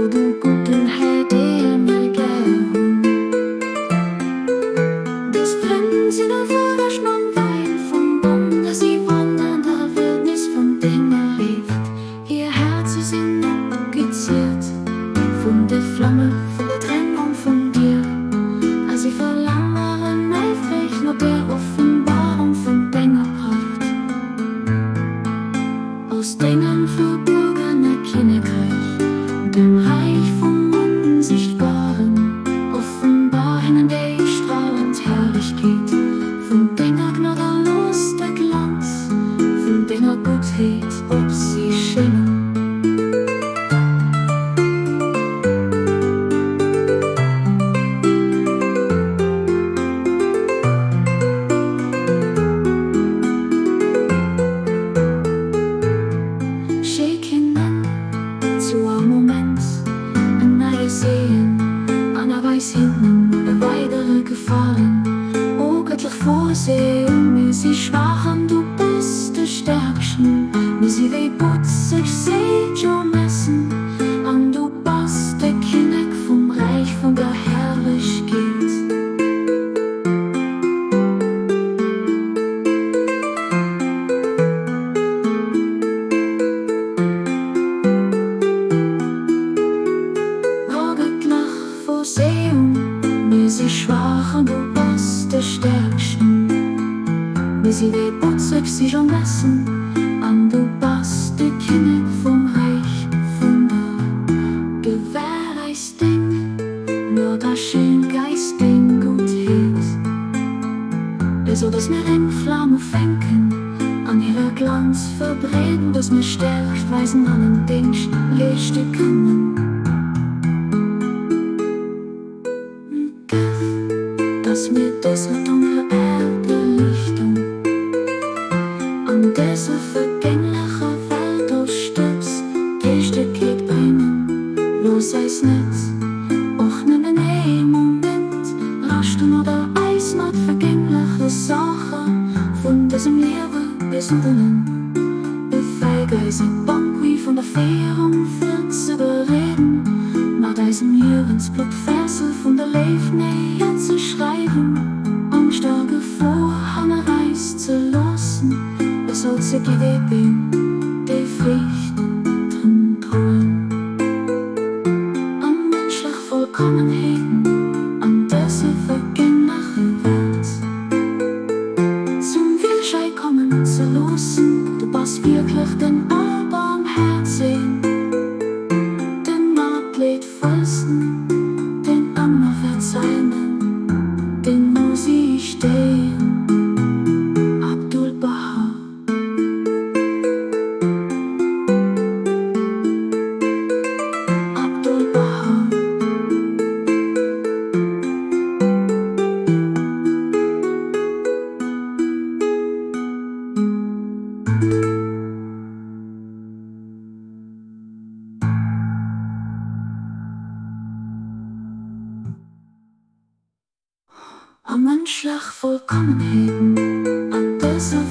wo du guten hätte mir gern. Das Prinzen auf der Schnurrwein vom Baum, dass sie wandern, da Wildnis von Dingen lebt. Ihr Herz ist in geziert von der Flamme, von der Trennung von dir. Als sie verlangen, eifrig nur der Offenbarung von Dengerkraft. Aus Dingen verborgener Königreich, dem Reich vom Unsichtbaren, offenbar hängen die strahlend Herrlichkeit. Von Dinger gnadenlos der Glanz, von Dinger Gutheit, ob sie scheinen. Zu einem Moment, ein neues Sehen, einer weiß hinten, der weitere gefallen. O göttlich Vorsehen, mir sie schwachen, du bist der Stärksten. Mir sie weh putzig, seht schon messen, an du bist der König vom Reich von der Herrlichkeit. Mir sie schwach und du bist der Stärksten. Mir sie weh putzig, sie schon messen, an du bist der König vom Reich von der Gewährleistung, nur das schön Geisting gut hält. Der so, dass mir in Flamme fänken, an ihrer Glanz verbreden, dass mir stärkt, weisen an den Lichte kommen. Dass mir diese dunkle Erde Lichtung an diese vergängliche Welt ausstützt, die Stückkeit bringen, los sei's nicht, auch nimm in einem Moment, raschen oder Eis not vergängliche Sache, von diesem Leben bis zum Brunnen, befeige ich ein Banquet von der Fährung für zu überreden. Nach diesem Jürgens Blutversel von der Leifnähe zu schreiben, Angst der Gefahr Reis zu lassen, es soll sich geben, die Pflicht drin drohen. An menschlich Vollkommenheiten, an diese vergängliche Welt, zum Widerschein kommen zu lassen, du bist wirklich den Allbarmherzigen. Den Ammer verzeihen, den muss ich stehen. Abdul Baha. Abdul Baha. An menschlich Vollkommenheiten, an dieser